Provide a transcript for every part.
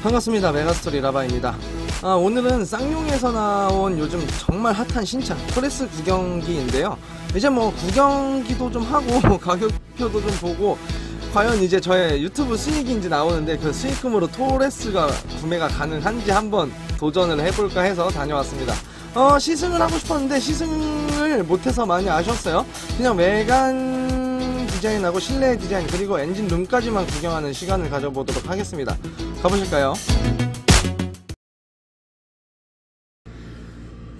반갑습니다. 메가스토리 라바입니다. 오늘은 쌍용에서 나온 요즘 정말 핫한 신차 토레스 구경기인데요. 이제 뭐 구경기도 좀 하고 가격표도 좀 보고 과연 이제 저의 유튜브 수익이 이제 나오는데 그 수익금으로 토레스가 구매가 가능한지 한번 도전을 해볼까 해서 다녀왔습니다. 시승을 하고 싶었는데 시승을 못해서 많이 아쉬웠어요. 그냥 외관 디자인하고 실내 디자인 그리고 엔진 룸까지만 구경하는 시간을 가져보도록 하겠습니다. 가보실까요?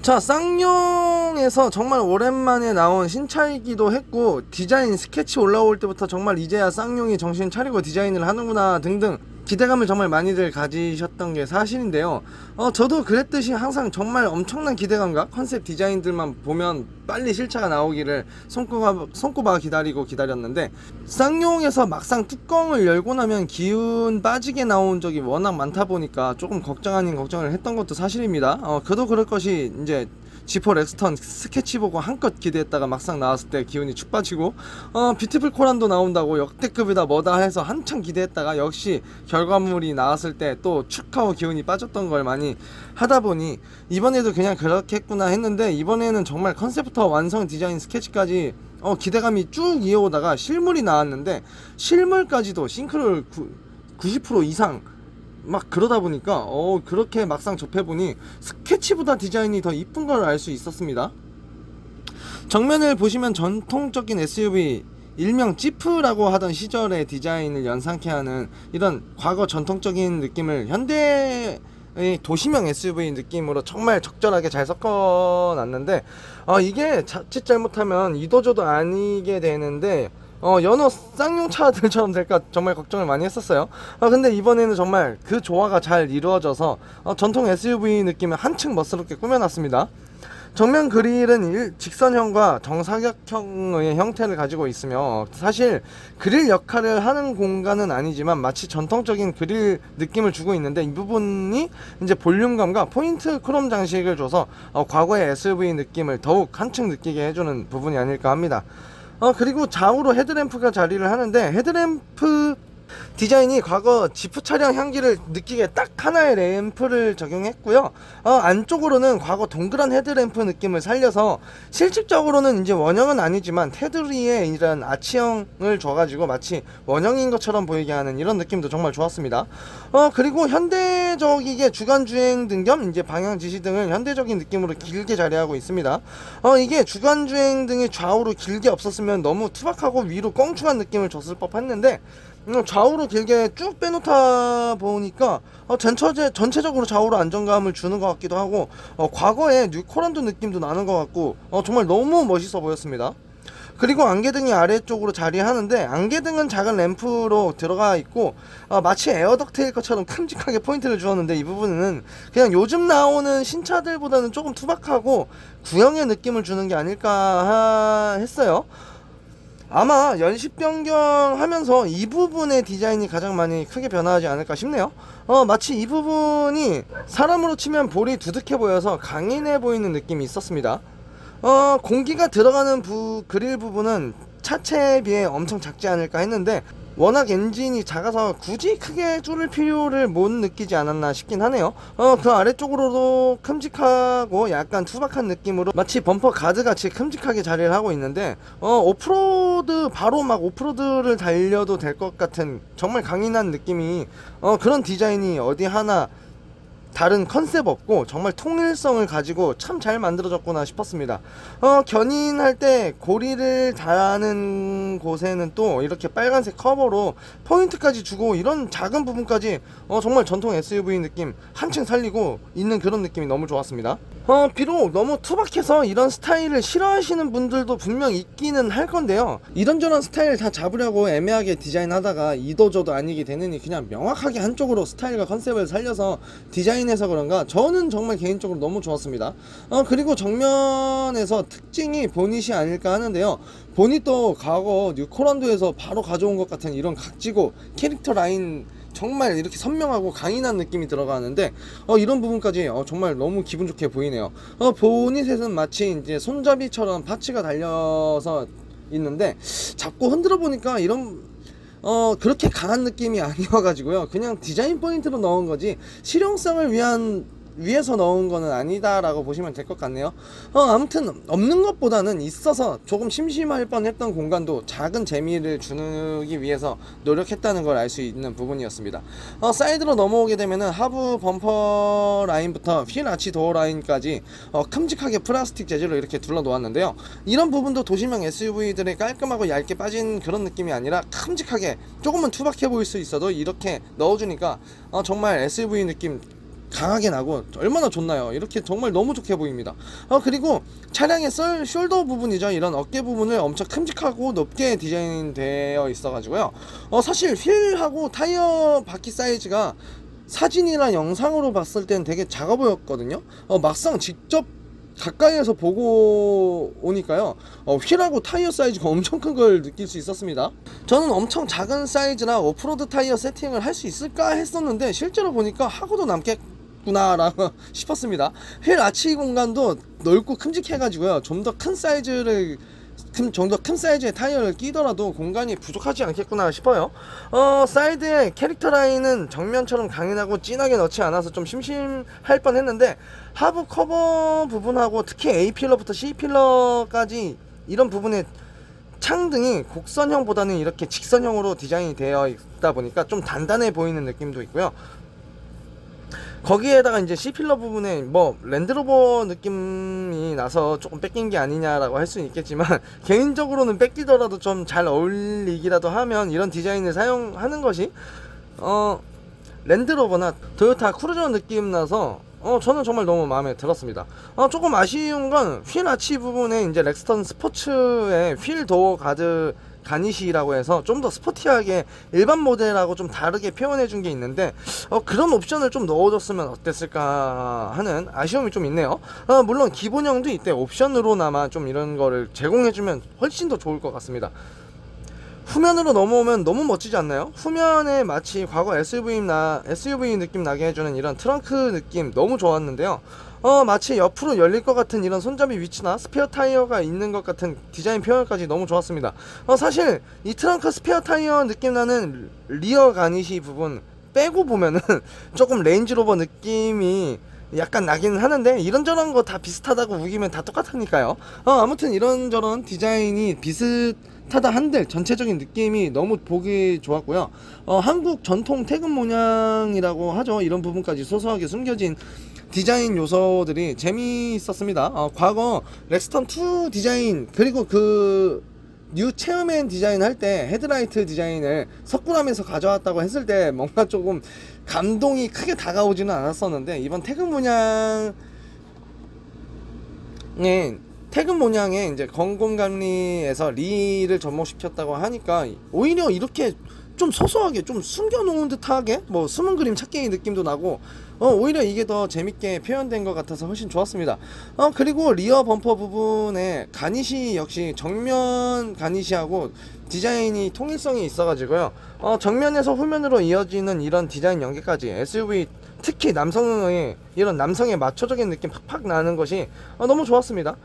자, 쌍용에서 정말 오랜만에 나온 신차이기도 했고 디자인 스케치 올라올 때부터 정말 이제야 쌍용이 정신 차리고 디자인을 하는구나 등등 기대감을 정말 많이들 가지셨던 게 사실인데요. 저도 그랬듯이 항상 정말 엄청난 기대감과 컨셉 디자인들만 보면 빨리 실차가 나오기를 손꼽아 기다렸는데 쌍용에서 막상 뚜껑을 열고 나면 기운 빠지게 나온 적이 워낙 많다 보니까 조금 걱정 아닌 걱정을 했던 것도 사실입니다. 그도 그럴 것이 이제 G4 렉스턴 스케치 보고 한껏 기대했다가 막상 나왔을 때 기운이 축 빠지고 뷰티풀 코란도 나온다고 역대급이다 뭐다 해서 한참 기대했다가 역시 결과물이 나왔을 때 또 축하고 기운이 빠졌던 걸 많이 하다 보니 이번에도 그냥 그렇게 했구나 했는데 이번에는 정말 컨셉부터 완성 디자인 스케치까지 기대감이 쭉 이어오다가 실물이 나왔는데 실물까지도 싱크로율 90% 이상 막 그러다 보니까 그렇게 막상 접해보니 스케치보다 디자인이 더 이쁜 걸 알 수 있었습니다. 정면을 보시면 전통적인 SUV 일명 지프라고 하던 시절의 디자인을 연상케 하는 이런 과거 전통적인 느낌을 현대의 도시명 SUV 느낌으로 정말 적절하게 잘 섞어놨는데 이게 자칫 잘못하면 이도저도 아니게 되는데 여러 쌍용 차들처럼 될까 정말 걱정을 많이 했었어요. 근데 이번에는 정말 그 조화가 잘 이루어져서 전통 SUV 느낌을 한층 멋스럽게 꾸며놨습니다. 정면 그릴은 직선형과 정사각형의 형태를 가지고 있으며 사실 그릴 역할을 하는 공간은 아니지만 마치 전통적인 그릴 느낌을 주고 있는데 이 부분이 이제 볼륨감과 포인트 크롬 장식을 줘서 과거의 SUV 느낌을 더욱 한층 느끼게 해주는 부분이 아닐까 합니다. 그리고 좌우로 헤드램프가 자리를 하는데 헤드램프 디자인이 과거 지프 차량 향기를 느끼게 딱 하나의 램프를 적용했고요. 안쪽으로는 과거 동그란 헤드램프 느낌을 살려서 실질적으로는 이제 원형은 아니지만 테두리에 이런 아치형을 줘가지고 마치 원형인 것처럼 보이게 하는 이런 느낌도 정말 좋았습니다. 그리고 현대적이게 주간주행 등 겸 이제 방향 지시 등을 현대적인 느낌으로 길게 자리하고 있습니다. 이게 주간주행 등이 좌우로 길게 없었으면 너무 투박하고 위로 껑충한 느낌을 줬을 법했는데 좌우로 길게 쭉 빼놓다 보니까 전체적으로 좌우로 안정감을 주는 것 같기도 하고 과거의 뉴코란도 느낌도 나는 것 같고 정말 너무 멋있어 보였습니다. 그리고 안개등이 아래쪽으로 자리하는데 안개등은 작은 램프로 들어가 있고 마치 에어덕트일 것처럼 큼직하게 포인트를 주었는데 이 부분은 그냥 요즘 나오는 신차들보다는 조금 투박하고 구형의 느낌을 주는 게 아닐까 했어요. 아마 연식 변경하면서 이 부분의 디자인이 가장 많이 크게 변화하지 않을까 싶네요. 마치 이 부분이 사람으로 치면 볼이 두둑해 보여서 강인해 보이는 느낌이 있었습니다. 공기가 들어가는 그릴 부분은 차체에 비해 엄청 작지 않을까 했는데 워낙 엔진이 작아서 굳이 크게 줄일 필요를 못 느끼지 않았나 싶긴 하네요. 그 아래쪽으로도 큼직하고 약간 투박한 느낌으로 마치 범퍼 가드같이 큼직하게 자리를 하고 있는데 오프로드 바로 막 오프로드를 달려도 될 것 같은 정말 강인한 느낌이 그런 디자인이 어디 하나 다른 컨셉 없고 정말 통일성을 가지고 참 잘 만들어졌구나 싶었습니다. 견인할 때 고리를 다는 곳에는 또 이렇게 빨간색 커버로 포인트까지 주고 이런 작은 부분까지 정말 전통 SUV 느낌 한층 살리고 있는 그런 느낌이 너무 좋았습니다. 비록 너무 투박해서 이런 스타일을 싫어하시는 분들도 분명 있기는 할 건데요, 이런저런 스타일 다 잡으려고 애매하게 디자인하다가 이도저도 아니게 되느니 그냥 명확하게 한쪽으로 스타일과 컨셉을 살려서 디자인해서 그런가 저는 정말 개인적으로 너무 좋았습니다. 그리고 정면에서 특징이 보닛이 아닐까 하는데요, 보닛도 과거 뉴코란도에서 바로 가져온 것 같은 이런 각지고 캐릭터 라인 정말 이렇게 선명하고 강인한 느낌이 들어가는데 이런 부분까지 정말 너무 기분 좋게 보이네요. 보닛에는 마치 이제 손잡이처럼 파츠가 달려서 있는데 잡고 흔들어 보니까 이런 그렇게 강한 느낌이 아니어가지고요. 그냥 디자인 포인트로 넣은 거지 실용성을 위해서 넣은 거는 아니다 라고 보시면 될 것 같네요. 아무튼 없는 것보다는 있어서 조금 심심할 뻔했던 공간도 작은 재미를 주기 위해서 노력했다는 걸 알 수 있는 부분이었습니다. 사이드로 넘어오게 되면은 하부 범퍼 라인부터 휠 아치 도어 라인까지 큼직하게 플라스틱 재질로 이렇게 둘러 놓았는데요. 이런 부분도 도시명 SUV들의 깔끔하고 얇게 빠진 그런 느낌이 아니라 큼직하게 조금은 투박해 보일 수 있어도 이렇게 넣어주니까 정말 SUV 느낌 강하게 나고 얼마나 좋나요. 이렇게 정말 너무 좋게 보입니다. 그리고 차량의 숄더 부분이죠. 이런 어깨 부분을 엄청 큼직하고 높게 디자인되어 있어 가지고요. 사실 휠하고 타이어 바퀴 사이즈가 사진이나 영상으로 봤을 땐 되게 작아 보였거든요. 막상 직접 가까이에서 보고 오니까요, 휠하고 타이어 사이즈가 엄청 큰 걸 느낄 수 있었습니다. 저는 엄청 작은 사이즈나 오프로드 타이어 세팅을 할 수 있을까 했었는데 실제로 보니까 하고도 남겠구나라고 싶었습니다. 휠 아치 공간도 넓고 큼직해가지고요, 좀 더 큰 사이즈의 타이어를 끼더라도 공간이 부족하지 않겠구나 싶어요. 사이드의 캐릭터 라인은 정면처럼 강인하고 진하게 넣지 않아서 좀 심심할 뻔 했는데, 하부 커버 부분하고 특히 A필러부터 C필러까지 이런 부분에 창등이 곡선형보다는 이렇게 직선형으로 디자인이 되어 있다 보니까 좀 단단해 보이는 느낌도 있고요. 거기에다가 이제 C필러 부분에 뭐 랜드로버 느낌이 나서 조금 뺏긴 게 아니냐라고 할 수는 있겠지만, 개인적으로는 뺏기더라도 좀 잘 어울리기라도 하면 이런 디자인을 사용하는 것이 랜드로버나 토요타 크루저 느낌 나서 저는 정말 너무 마음에 들었습니다. 조금 아쉬운 건 휠 아치 부분에 이제 렉스턴 스포츠의 휠 도어 가드 가니시라고 해서 좀 더 스포티하게 일반 모델하고 좀 다르게 표현해 준 게 있는데, 그런 옵션을 좀 넣어줬으면 어땠을까 하는 아쉬움이 좀 있네요. 물론 기본형도 이때 옵션으로나마 좀 이런 거를 제공해주면 훨씬 더 좋을 것 같습니다. 후면으로 넘어오면 너무 멋지지 않나요? 후면에 마치 과거 SUV 느낌 나게 해주는 이런 트렁크 느낌 너무 좋았는데요. 마치 옆으로 열릴 것 같은 이런 손잡이 위치나 스페어 타이어가 있는 것 같은 디자인 표현까지 너무 좋았습니다. 사실 이 트렁크 스페어 타이어 느낌 나는 리어 가니시 부분 빼고 보면은 조금 레인지로버 느낌이 약간 나기는 하는데, 이런저런 거 다 비슷하다고 우기면 다 똑같으니까요. 아무튼 이런저런 디자인이 비슷하다 한들 전체적인 느낌이 너무 보기 좋았고요. 한국 전통 태극 모양이라고 하죠. 이런 부분까지 소소하게 숨겨진 디자인 요소들이 재미있었습니다. 과거 렉스턴2 디자인, 그리고 그 뉴 체어맨 디자인 할 때 헤드라이트 디자인을 석굴암에서 가져왔다고 했을 때 뭔가 조금 감동이 크게 다가오지는 않았었는데, 이번 태극 모양에 이제 건공감리에서 리를 접목시켰다고 하니까 오히려 이렇게 좀 소소하게 좀 숨겨놓은 듯하게 뭐 숨은 그림 찾기 느낌도 나고, 오히려 이게 더 재밌게 표현된 것 같아서 훨씬 좋았습니다. 그리고 리어 범퍼 부분에 가니시 역시 정면 가니시하고 디자인이 통일성이 있어가지고요, 정면에서 후면으로 이어지는 이런 디자인 연계까지 SUV, 특히 이런 남성의 마초적인 느낌 팍팍 나는 것이 너무 좋았습니다.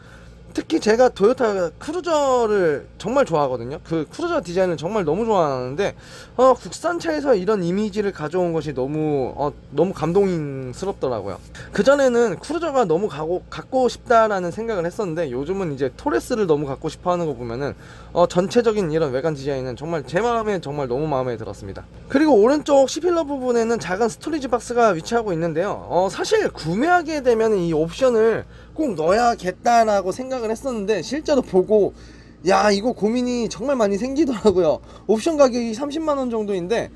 특히 제가 토요타 크루저를 정말 좋아하거든요. 그 크루저 디자인을 정말 너무 좋아하는데, 국산차에서 이런 이미지를 가져온 것이 너무 감동스럽더라고요. 그전에는 크루저가 너무 갖고 싶다라는 생각을 했었는데, 요즘은 이제 토레스를 너무 갖고 싶어 하는 거 보면은 전체적인 이런 외관 디자인은 정말 제 마음에 정말 너무 마음에 들었습니다. 그리고 오른쪽 C필러 부분에는 작은 스토리지 박스가 위치하고 있는데요, 사실 구매하게 되면 이 옵션을 꼭 넣어야겠다라고 생각을 했었는데, 실제로 보고 야, 이거 고민이 정말 많이 생기더라고요. 옵션 가격이 30만원 정도인데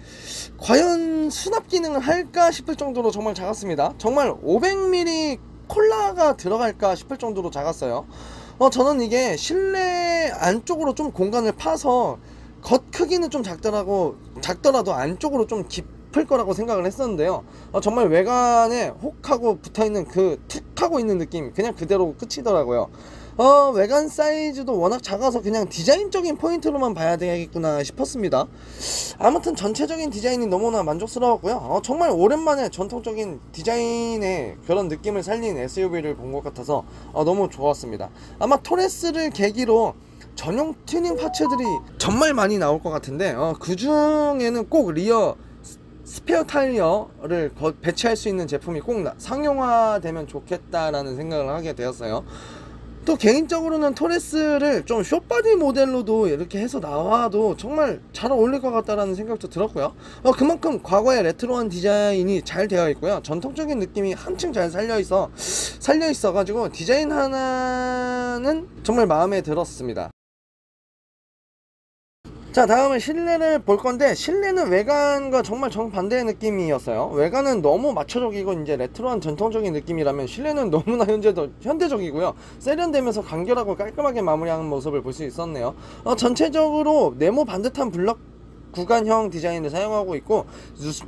과연 수납 기능을 할까 싶을 정도로 정말 작았습니다. 정말 500ml 콜라가 들어갈까 싶을 정도로 작았어요. 저는 이게 실내 안쪽으로 좀 공간을 파서 겉 크기는 좀 작더라도 안쪽으로 좀 깊은 깊을 거라고 생각을 했었는데요. 정말 외관에 혹하고 붙어있는 그 툭하고 있는 느낌 그냥 그대로 끝이더라고요. 외관 사이즈도 워낙 작아서 그냥 디자인적인 포인트로만 봐야 되겠구나 싶었습니다. 아무튼 전체적인 디자인이 너무나 만족스러웠고요. 정말 오랜만에 전통적인 디자인의 그런 느낌을 살린 SUV를 본 것 같아서 너무 좋았습니다. 아마 토레스를 계기로 전용 튜닝 파츠들이 정말 많이 나올 것 같은데 그 중에는 꼭 리어 스페어 타이어를 배치할 수 있는 제품이 꼭 상용화되면 좋겠다라는 생각을 하게 되었어요. 또 개인적으로는 토레스를 좀 숏바디 모델로도 이렇게 해서 나와도 정말 잘 어울릴 것 같다라는 생각도 들었고요. 그만큼 과거의 레트로한 디자인이 잘 되어 있고요. 전통적인 느낌이 한층 잘 살려 있어 가지고 디자인 하나는 정말 마음에 들었습니다. 자, 다음은 실내를 볼 건데, 실내는 외관과 정말 정반대의 느낌이었어요. 외관은 너무 마초적이고 이제 레트로한 전통적인 느낌이라면, 실내는 너무나 현대적이고요. 세련되면서 간결하고 깔끔하게 마무리하는 모습을 볼 수 있었네요. 전체적으로 네모 반듯한 블럭 구간형 디자인을 사용하고 있고,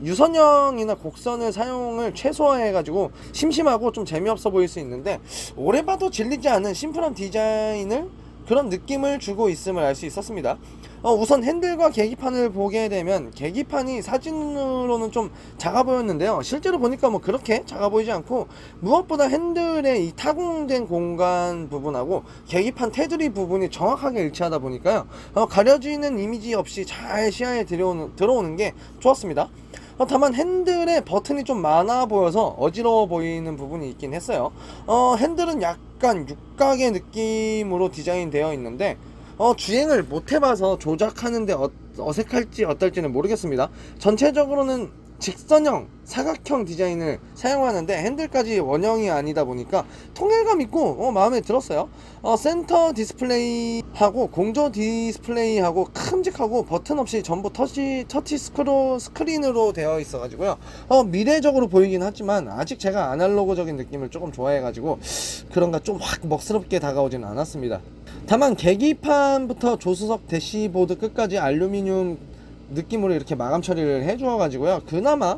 유선형이나 곡선을 사용을 최소화해 가지고 심심하고 좀 재미없어 보일 수 있는데, 오래 봐도 질리지 않은 심플한 디자인을 그런 느낌을 주고 있음을 알 수 있었습니다. 우선 핸들과 계기판을 보게 되면 계기판이 사진으로는 좀 작아 보였는데요. 실제로 보니까 뭐 그렇게 작아 보이지 않고, 무엇보다 핸들의 이 타공된 공간 부분하고 계기판 테두리 부분이 정확하게 일치하다 보니까요, 가려지는 이미지 없이 잘 시야에 들어오는 게 좋았습니다. 다만 핸들에 버튼이 좀 많아 보여서 어지러워 보이는 부분이 있긴 했어요. 핸들은 약간 육각의 느낌으로 디자인되어 있는데, 주행을 못 해봐서 조작하는데 어색할지 어떨지는 모르겠습니다. 전체적으로는 직선형 사각형 디자인을 사용하는데, 핸들까지 원형이 아니다 보니까 통일감 있고 마음에 들었어요. 센터 디스플레이하고 공조 디스플레이하고 큼직하고 버튼 없이 전부 터치 스크린으로 되어 있어 가지고요, 미래적으로 보이긴 하지만 아직 제가 아날로그적인 느낌을 조금 좋아해 가지고 그런가 좀 확 먹스럽게 다가오지는 않았습니다. 다만 계기판부터 조수석 대시보드 끝까지 알루미늄 느낌으로 이렇게 마감 처리를 해주어 가지고요, 그나마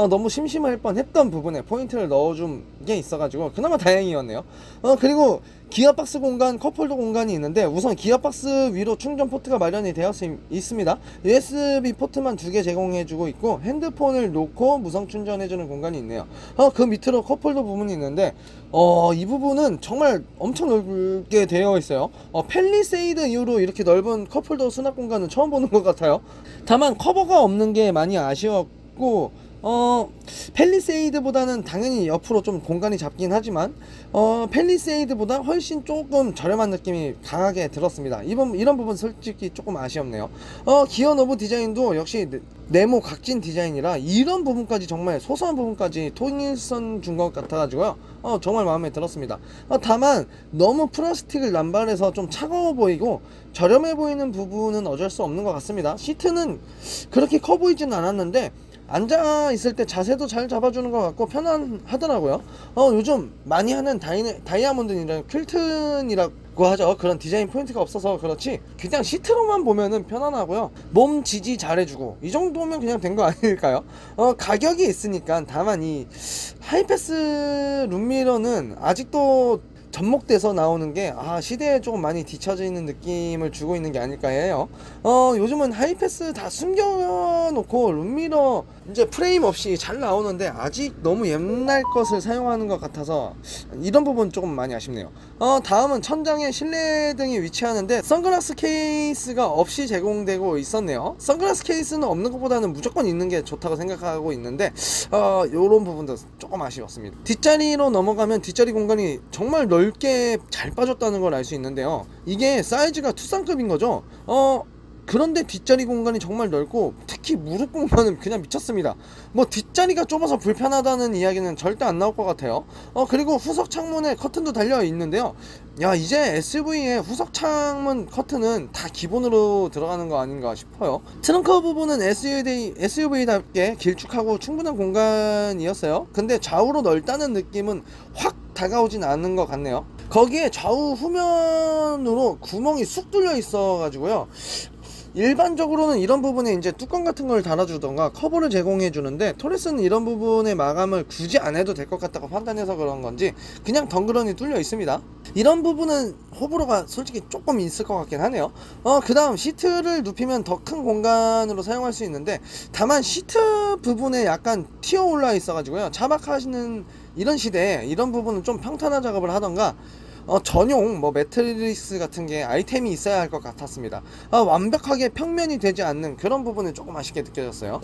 너무 심심할 뻔했던 부분에 포인트를 넣어준 게 있어가지고 그나마 다행이었네요. 그리고 기어박스 공간, 컵홀더 공간이 있는데, 우선 기어박스 위로 충전 포트가 마련이 되어 있습니다. USB 포트만 2개 제공해주고 있고, 핸드폰을 놓고 무선 충전해주는 공간이 있네요. 그 밑으로 컵홀더 부분이 있는데, 이 부분은 정말 엄청 넓게 되어 있어요. 펠리세이드 이후로 이렇게 넓은 컵홀더 수납 공간은 처음 보는 것 같아요. 다만 커버가 없는 게 많이 아쉬웠고, 펠리세이드보다는 당연히 옆으로 좀 공간이 잡긴 하지만 펠리세이드보다 훨씬 조금 저렴한 느낌이 강하게 들었습니다. 이런 부분 솔직히 조금 아쉬웠네요. 기어 노브 디자인도 역시 네모 각진 디자인이라 이런 부분까지, 정말 소소한 부분까지 통일선 준 것 같아 가지고요, 정말 마음에 들었습니다. 다만 너무 플라스틱을 남발해서 좀 차가워 보이고 저렴해 보이는 부분은 어쩔 수 없는 것 같습니다. 시트는 그렇게 커 보이진 않았는데 앉아 있을 때 자세도 잘 잡아주는 것 같고 편안하더라고요. 요즘 많이 하는 다이아몬드이랑 퀼튼이라고 하죠. 그런 디자인 포인트가 없어서 그렇지 그냥 시트로만 보면은 편안하고요, 몸 지지 잘해주고 이 정도면 그냥 된 거 아닐까요? 가격이 있으니까. 다만 이 하이패스 룸미러는 아직도 접목돼서 나오는 게 시대에 조금 많이 뒤처져 있는 느낌을 주고 있는 게 아닐까 해요. 요즘은 하이패스 다 숨겨놓고 룸미러 이제 프레임 없이 잘 나오는데, 아직 너무 옛날 것을 사용하는 것 같아서 이런 부분 조금 많이 아쉽네요. 다음은 천장에 실내등이 위치하는데 선글라스 케이스가 없이 제공되고 있었네요. 선글라스 케이스는 없는 것보다는 무조건 있는 게 좋다고 생각하고 있는데, 요런 부분도 조금 아쉬웠습니다. 뒷자리로 넘어가면 뒷자리 공간이 정말 넓게 잘 빠졌다는 걸 알 수 있는데요, 이게 사이즈가 투싼급인 거죠. 그런데 뒷자리 공간이 정말 넓고, 특히 무릎 공간은 그냥 미쳤습니다. 뭐 뒷자리가 좁아서 불편하다는 이야기는 절대 안 나올 것 같아요. 그리고 후석 창문에 커튼도 달려 있는데요, 이제 SUV의 후석 창문 커튼은 다 기본으로 들어가는 거 아닌가 싶어요. 트렁크 부분은 SUV답게 길쭉하고 충분한 공간이었어요. 근데 좌우로 넓다는 느낌은 확 다가오진 않는 것 같네요. 거기에 좌우 후면으로 구멍이 쑥 뚫려 있어 가지고요, 일반적으로는 이런 부분에 이제 뚜껑 같은 걸 달아주던가 커버를 제공해 주는데, 토레스는 이런 부분의 마감을 굳이 안 해도 될 것 같다고 판단해서 그런 건지 그냥 덩그러니 뚫려 있습니다. 이런 부분은 호불호가 솔직히 조금 있을 것 같긴 하네요. 그 다음 시트를 눕히면 더 큰 공간으로 사용할 수 있는데, 다만 시트 부분에 약간 튀어 올라 있어 가지고요, 차박하시는 이런 시대에 이런 부분은 좀 평탄화 작업을 하던가 전용 뭐 매트리스 같은 게 아이템이 있어야 할 것 같았습니다. 완벽하게 평면이 되지 않는 그런 부분은 조금 아쉽게 느껴졌어요.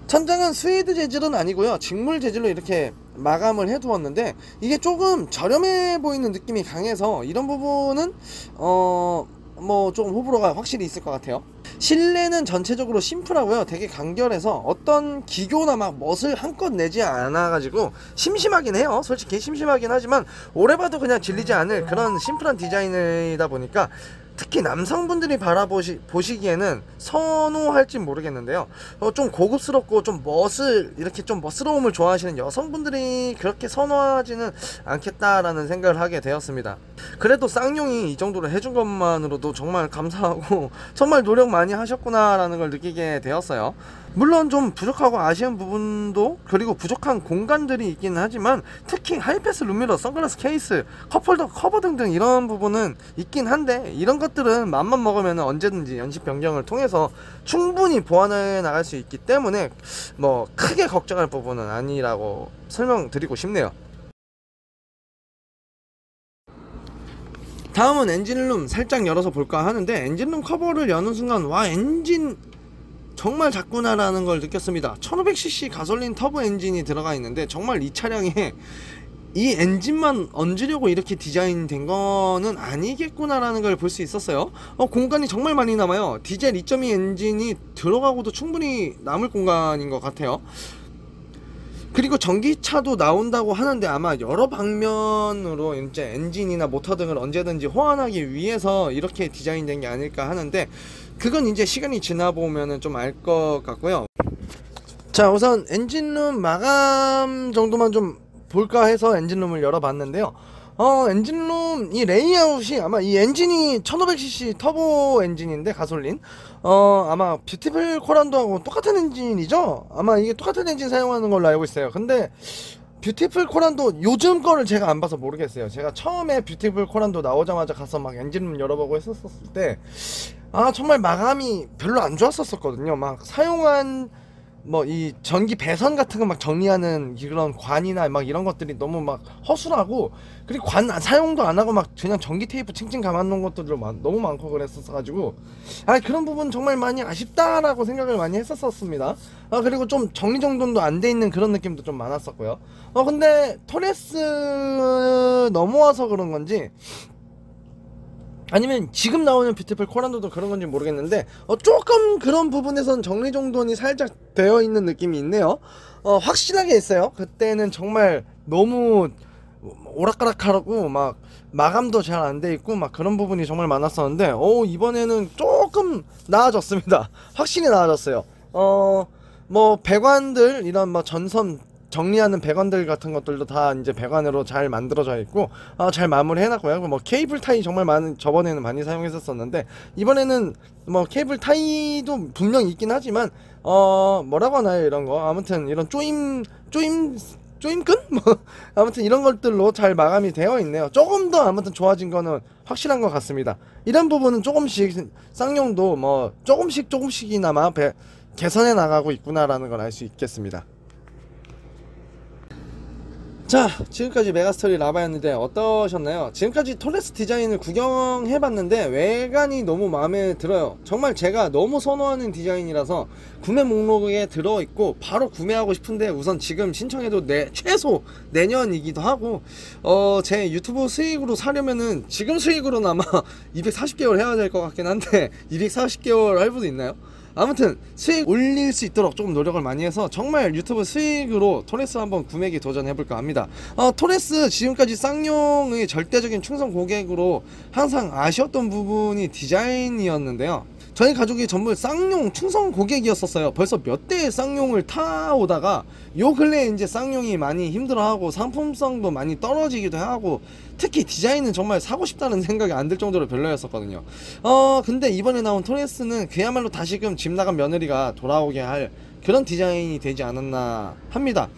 천장은 스웨이드 재질은 아니고요, 직물 재질로 이렇게 마감을 해 두었는데, 이게 조금 저렴해 보이는 느낌이 강해서 이런 부분은 뭐 조금 호불호가 확실히 있을 것 같아요. 실내는 전체적으로 심플하고요, 되게 간결해서 어떤 기교나 막 멋을 한껏 내지 않아 가지고 심심하긴 해요. 솔직히 심심하긴 하지만 오래 봐도 그냥 질리지 않을 그런 심플한 디자인이다 보니까 특히 남성분들이 보시기에는 선호할지 모르겠는데요, 좀 고급스럽고 좀 멋을, 이렇게 좀 멋스러움을 좋아하시는 여성분들이 그렇게 선호하지는 않겠다라는 생각을 하게 되었습니다. 그래도 쌍용이 이 정도로 해준 것만으로도 정말 감사하고 정말 노력 많이 하셨구나 라는 걸 느끼게 되었어요. 물론 좀 부족하고 아쉬운 부분도, 그리고 부족한 공간들이 있기는 하지만, 특히 하이패스 룸미러, 선글라스 케이스, 컵홀더, 커버 등등 이런 부분은 있긴 한데, 이런 것들은 맘만 먹으면 언제든지 연식 변경을 통해서 충분히 보완해 나갈 수 있기 때문에 뭐 크게 걱정할 부분은 아니라고 설명드리고 싶네요. 다음은 엔진룸 살짝 열어서 볼까 하는데, 엔진룸 커버를 여는 순간 와, 엔진 정말 작구나 라는 걸 느꼈습니다. 1500cc 가솔린 터보 엔진이 들어가 있는데, 정말 이 차량에 이 엔진만 얹으려고 이렇게 디자인된 거는 아니겠구나 라는 걸 볼 수 있었어요. 공간이 정말 많이 남아요. 디젤 2.2 엔진이 들어가고도 충분히 남을 공간인 것 같아요. 그리고 전기차도 나온다고 하는데, 아마 여러 방면으로 이제 엔진이나 모터 등을 언제든지 호환하기 위해서 이렇게 디자인된 게 아닐까 하는데, 그건 이제 시간이 지나보면은 좀 알 것 같고요. 자, 우선 엔진룸 마감 정도만 좀 볼까 해서 엔진룸을 열어봤는데요. 엔진룸 이 레이아웃이, 아마 이 엔진이 1500cc 터보 엔진인데 가솔린, 아마 뷰티풀 코란도하고 똑같은 엔진이죠. 아마 이게 똑같은 엔진 사용하는 걸로 알고 있어요. 근데 뷰티풀 코란도 요즘 거를 제가 안 봐서 모르겠어요. 제가 처음에 뷰티풀 코란도 나오자마자 가서 막 엔진룸 열어보고 했었을 때, 정말 마감이 별로 안 좋았었거든요. 막 사용한 뭐 이 전기 배선 같은 거 막 정리하는 그런 관이나 막 이런 것들이 너무 막 허술하고, 그리고 관 사용도 안 하고 막 그냥 전기 테이프 칭칭 감아 놓은 것들도 너무 많고 그랬었어 가지고, 그런 부분 정말 많이 아쉽다라고 생각을 많이 했었습니다. 그리고 좀 정리정돈도 안 돼 있는 그런 느낌도 좀 많았었고요. 근데 토레스 넘어와서 그런 건지, 아니면 지금 나오는 뷰티풀 코란도도 그런 건지 모르겠는데, 조금 그런 부분에선 정리정돈이 살짝 되어 있는 느낌이 있네요. 확실하게 있어요. 그때는 정말 너무 오락가락하고 막 마감도 잘 안 돼 있고 막 그런 부분이 정말 많았었는데, 이번에는 조금 나아졌습니다. 확실히 나아졌어요. 뭐 배관들, 이런 뭐 전선 정리하는 배관들 같은 것들도 다 이제 배관으로 잘 만들어져 있고, 잘 마무리 해놨고요. 뭐 케이블 타이 정말 저번에는 많이 사용했었는데, 이번에는 뭐 케이블 타이도 분명 있긴 하지만, 뭐라고 하나요, 이런 거. 아무튼 이런 조임끈? 뭐 아무튼 이런 것들로 잘 마감이 되어 있네요. 조금 더 아무튼 좋아진 거는 확실한 것 같습니다. 이런 부분은 조금씩 쌍용도 뭐 조금씩이나마 개선해 나가고 있구나라는 걸 알 수 있겠습니다. 자, 지금까지 메가스터리 라바였는데 어떠셨나요? 지금까지 토레스 디자인을 구경해봤는데 외관이 너무 마음에 들어요. 정말 제가 너무 선호하는 디자인이라서 구매 목록에 들어있고 바로 구매하고 싶은데, 우선 지금 신청해도 최소 내년이기도 하고, 제 유튜브 수익으로 사려면은 지금 수익으로는 아마 240개월 해야 될 것 같긴 한데 240개월 할부도 있나요? 아무튼 수익 올릴 수 있도록 조금 노력을 많이 해서 정말 유튜브 수익으로 토레스 한번 구매기 도전해볼까 합니다. 토레스 지금까지 쌍용의 절대적인 충성 고객으로 항상 아쉬웠던 부분이 디자인이었는데요. 저희 가족이 전부 쌍용 충성 고객이었었어요. 벌써 몇 대의 쌍용을 타오다가 요 근래에 이제 쌍용이 많이 힘들어하고 상품성도 많이 떨어지기도 하고 특히 디자인은 정말 사고 싶다는 생각이 안 들 정도로 별로였었거든요. 근데 이번에 나온 토레스는 그야말로 다시금 집 나간 며느리가 돌아오게 할 그런 디자인이 되지 않았나 합니다.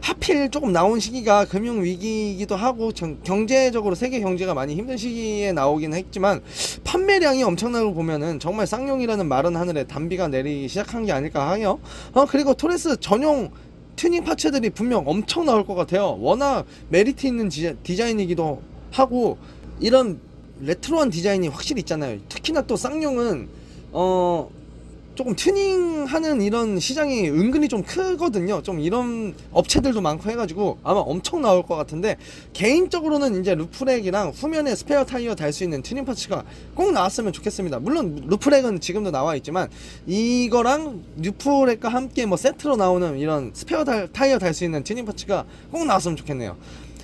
하필 조금 나온 시기가 금융위기이기도 하고 경제적으로 세계 경제가 많이 힘든 시기에 나오긴 했지만 판매량이 엄청난 걸 보면은 정말 쌍용이라는 마른 하늘에 단비가 내리기 시작한 게 아닐까 해요. 그리고 토레스 전용 튜닝 파츠들이 분명 엄청 나올 것 같아요. 워낙 메리트 있는 디자인이기도 하고 이런 레트로한 디자인이 확실히 있잖아요. 특히나 또 쌍용은 조금 튜닝하는 이런 시장이 은근히 좀 크거든요. 좀 이런 업체들도 많고 해가지고 아마 엄청 나올 것 같은데, 개인적으로는 이제 루프렉이랑 후면에 스페어 타이어 달 수 있는 튜닝 파츠가 꼭 나왔으면 좋겠습니다. 물론 루프렉은 지금도 나와 있지만 이거랑 루프렉과 함께 뭐 세트로 나오는 이런 스페어 타이어 달 수 있는 튜닝 파츠가 꼭 나왔으면 좋겠네요.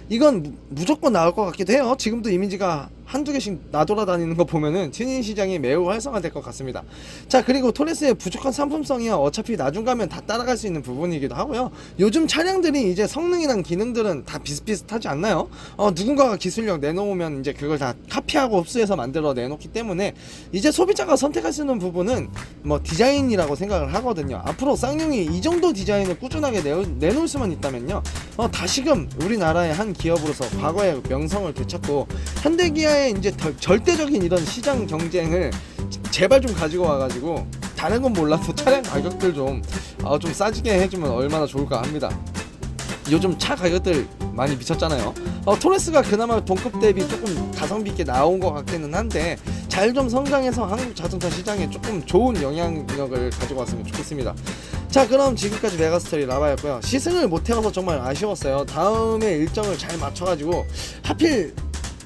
이건 무조건 나올 것 같기도 해요. 지금도 이미지가 한두 개씩 나돌아다니는 거 보면은 튜닝 시장이 매우 활성화될 것 같습니다. 자, 그리고 토레스의 부족한 상품성이야 어차피 나중 가면 다 따라갈 수 있는 부분이기도 하고요. 요즘 차량들이 이제 성능이랑 기능들은 다 비슷비슷하지 않나요? 누군가가 기술력 내놓으면 이제 그걸 다 카피하고 흡수해서 만들어 내놓기 때문에 이제 소비자가 선택할 수 있는 부분은 뭐 디자인이라고 생각을 하거든요. 앞으로 쌍용이 이 정도 디자인을 꾸준하게 내놓을 수만 있다면요, 다시금 우리나라의 한 기업으로서 과거의 명성을 되찾고 현대기아의 이제 절대적인 이런 시장 경쟁을 제발 좀 가지고 와가지고 다른 건 몰라도 차량 가격들 좀 싸지게 해주면 얼마나 좋을까 합니다. 요즘 차 가격들 많이 미쳤잖아요. 토레스가 그나마 동급 대비 조금 가성비 있게 나온 것 같기는 한데 잘 좀 성장해서 한국 자동차 시장에 조금 좋은 영향력을 가지고 왔으면 좋겠습니다. 자, 그럼 지금까지 메가스터디 라바였고요. 시승을 못 해와서 정말 아쉬웠어요. 다음에 일정을 잘 맞춰가지고, 하필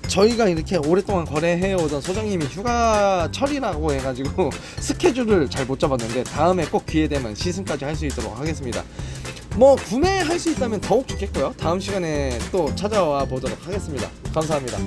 저희가 이렇게 오랫동안 거래해오던 소장님이 휴가철이라고 해가지고 스케줄을 잘 못 잡았는데 다음에 꼭 기회되면 시승까지 할 수 있도록 하겠습니다. 뭐 구매할 수 있다면 더욱 좋겠고요. 다음 시간에 또 찾아와 보도록 하겠습니다. 감사합니다.